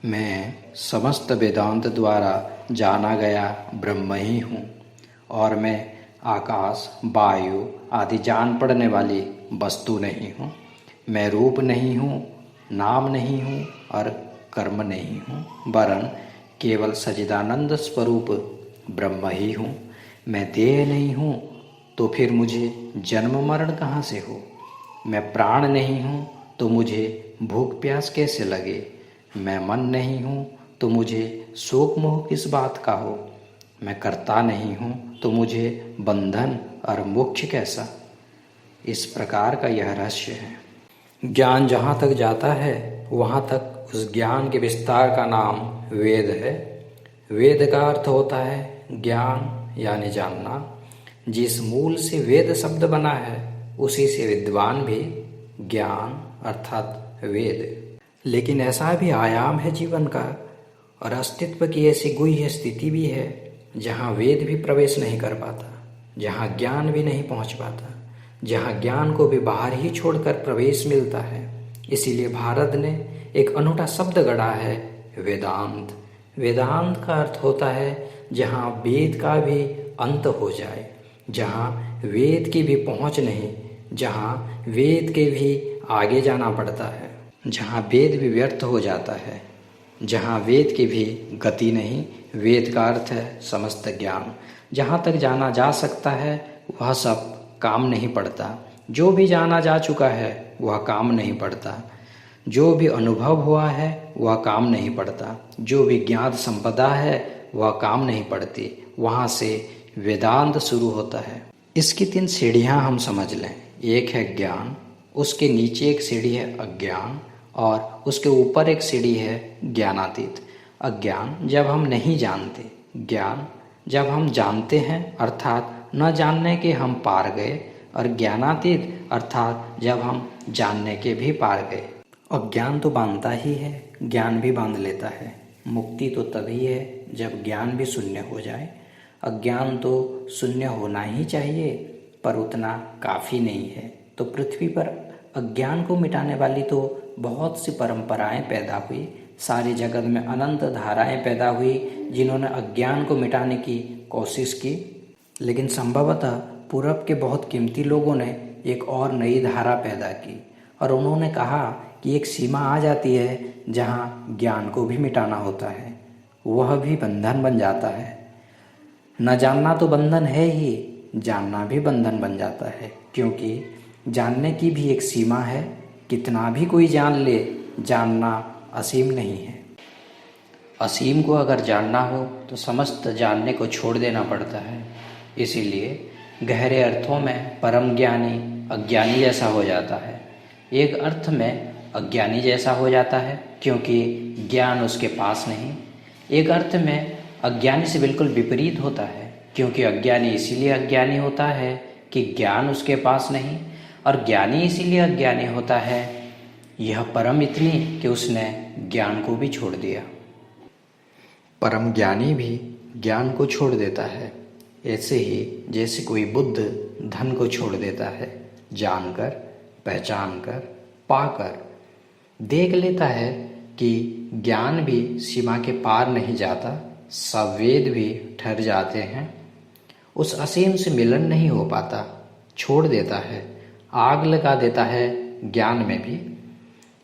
मैं समस्त वेदांत द्वारा जाना गया ब्रह्म ही हूँ और मैं आकाश, वायु आदि जान पड़ने वाली वस्तु नहीं हूँ। मैं रूप नहीं हूँ, नाम नहीं हूँ और कर्म नहीं हूँ, वरन केवल सच्चिदानंद स्वरूप ब्रह्म ही हूँ। मैं देह नहीं हूँ तो फिर मुझे जन्म मरण कहाँ से हो। मैं प्राण नहीं हूँ तो मुझे भूख प्यास कैसे लगे। मैं मन नहीं हूँ तो मुझे शोक मोह किस बात का हो। मैं कर्ता नहीं हूँ तो मुझे बंधन और मोक्ष कैसा। इस प्रकार का यह रहस्य है। ज्ञान जहाँ तक जाता है वहाँ तक उस ज्ञान के विस्तार का नाम वेद है। वेद का अर्थ होता है ज्ञान यानी जानना। जिस मूल से वेद शब्द बना है उसी से विद्वान भी ज्ञान अर्थात वेद। लेकिन ऐसा भी आयाम है जीवन का और अस्तित्व की ऐसी गुह्य स्थिति भी है जहाँ वेद भी प्रवेश नहीं कर पाता, जहाँ ज्ञान भी नहीं पहुँच पाता, जहाँ ज्ञान को भी बाहर ही छोड़कर प्रवेश मिलता है। इसीलिए भारत ने एक अनूठा शब्द गढ़ा है वेदांत। वेदांत का अर्थ होता है जहाँ वेद का भी अंत हो जाए, जहाँ वेद की भी पहुँच नहीं, जहाँ वेद के भी आगे जाना पड़ता है, जहाँ वेद भी व्यर्थ हो जाता है, जहाँ वेद की भी गति नहीं। वेद का अर्थ है समस्त ज्ञान। जहाँ तक जाना जा सकता है वह सब काम नहीं पड़ता। जो भी जाना जा चुका है वह काम नहीं पड़ता। जो भी अनुभव हुआ है वह काम नहीं पड़ता। जो भी ज्ञात संपदा है वह काम नहीं पड़ती। वहाँ से वेदांत शुरू होता है। इसकी 3 सीढ़ियाँ हम समझ लें। एक है ज्ञान, उसके नीचे एक सीढ़ी है अज्ञान और उसके ऊपर एक सीढ़ी है ज्ञानातीत। अज्ञान जब हम नहीं जानते, ज्ञान जब हम जानते हैं अर्थात न जानने के हम पार गए, और ज्ञानातीत अर्थात जब हम जानने के भी पार गए। अज्ञान तो बांधता ही है, ज्ञान भी बांध लेता है। मुक्ति तो तभी है जब ज्ञान भी शून्य हो जाए। अज्ञान तो शून्य होना ही चाहिए पर उतना काफ़ी नहीं है। तो पृथ्वी पर अज्ञान को मिटाने वाली तो बहुत सी परंपराएं पैदा हुई। सारी जगत में अनंत धाराएं पैदा हुई जिन्होंने अज्ञान को मिटाने की कोशिश की। लेकिन संभवतः पूरब के बहुत कीमती लोगों ने एक और नई धारा पैदा की और उन्होंने कहा कि एक सीमा आ जाती है जहां ज्ञान को भी मिटाना होता है, वह भी बंधन बन जाता है। न जानना तो बंधन है ही, जानना भी बंधन बन जाता है, क्योंकि जानने की भी एक सीमा है। कितना भी कोई जान ले, जानना असीम नहीं है। असीम को अगर जानना हो तो समस्त जानने को छोड़ देना पड़ता है। इसीलिए गहरे अर्थों में परम ज्ञानी अज्ञानी जैसा हो जाता है। एक अर्थ में अज्ञानी जैसा हो जाता है क्योंकि ज्ञान उसके पास नहीं। एक अर्थ में अज्ञानी से बिल्कुल विपरीत होता है क्योंकि अज्ञानी इसीलिए अज्ञानी होता है कि ज्ञान उसके पास नहीं, और ज्ञानी इसीलिए अज्ञानी होता है यह परम इतनी कि उसने ज्ञान को भी छोड़ दिया। परम ज्ञानी भी ज्ञान को छोड़ देता है। ऐसे ही जैसे कोई बुद्ध धन को छोड़ देता है, जानकर, पहचान कर, पाकर देख लेता है कि ज्ञान भी सीमा के पार नहीं जाता, सब वेद भी ठहर जाते हैं। उस असीम से मिलन नहीं हो पाता, छोड़ देता है, आग लगा देता है ज्ञान में भी,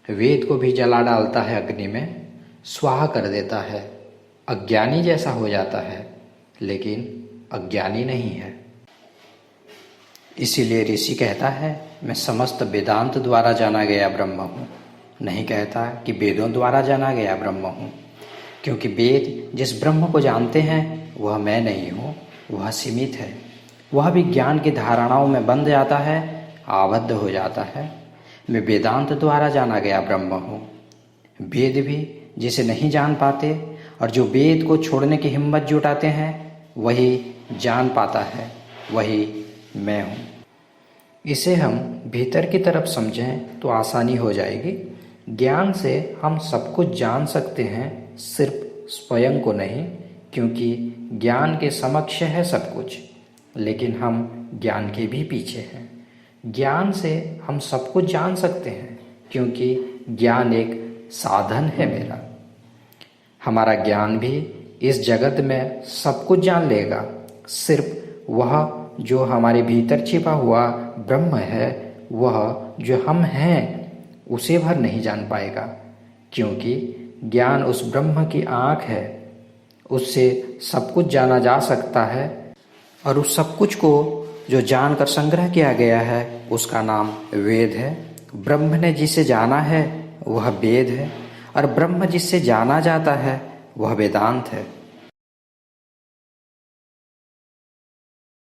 वेद को भी जला डालता है अग्नि में, स्वाहा कर देता है। अज्ञानी जैसा हो जाता है लेकिन अज्ञानी नहीं है। इसीलिए ऋषि कहता है मैं समस्त वेदांत द्वारा जाना गया ब्रह्म हूँ, नहीं कहता कि वेदों द्वारा जाना गया ब्रह्म हूँ, क्योंकि वेद जिस ब्रह्म को जानते हैं वह मैं नहीं हूँ, वह सीमित है। वह भी ज्ञान की धारणाओं में बंध जाता है, आबद्ध हो जाता है। मैं वेदांत द्वारा जाना गया ब्रह्म हूँ। वेद भी जिसे नहीं जान पाते और जो वेद को छोड़ने की हिम्मत जुटाते हैं वही जान पाता है, वही मैं हूँ। इसे हम भीतर की तरफ समझें तो आसानी हो जाएगी। ज्ञान से हम सब कुछ जान सकते हैं, सिर्फ स्वयं को नहीं, क्योंकि ज्ञान के समक्ष है सब कुछ, लेकिन हम ज्ञान के भी पीछे हैं। ज्ञान से हम सब कुछ जान सकते हैं क्योंकि ज्ञान एक साधन है मेरा। हमारा ज्ञान भी इस जगत में सब कुछ जान लेगा, सिर्फ वह जो हमारे भीतर छिपा हुआ ब्रह्म है, वह जो हम हैं, उसे भर नहीं जान पाएगा। क्योंकि ज्ञान उस ब्रह्म की आँख है, उससे सब कुछ जाना जा सकता है। और उस सब कुछ को जो जानकर संग्रह किया गया है, उसका नाम वेद है। ब्रह्म ने जिसे जाना है वह वेद है, और ब्रह्म जिससे जाना जाता है वह वेदांत है।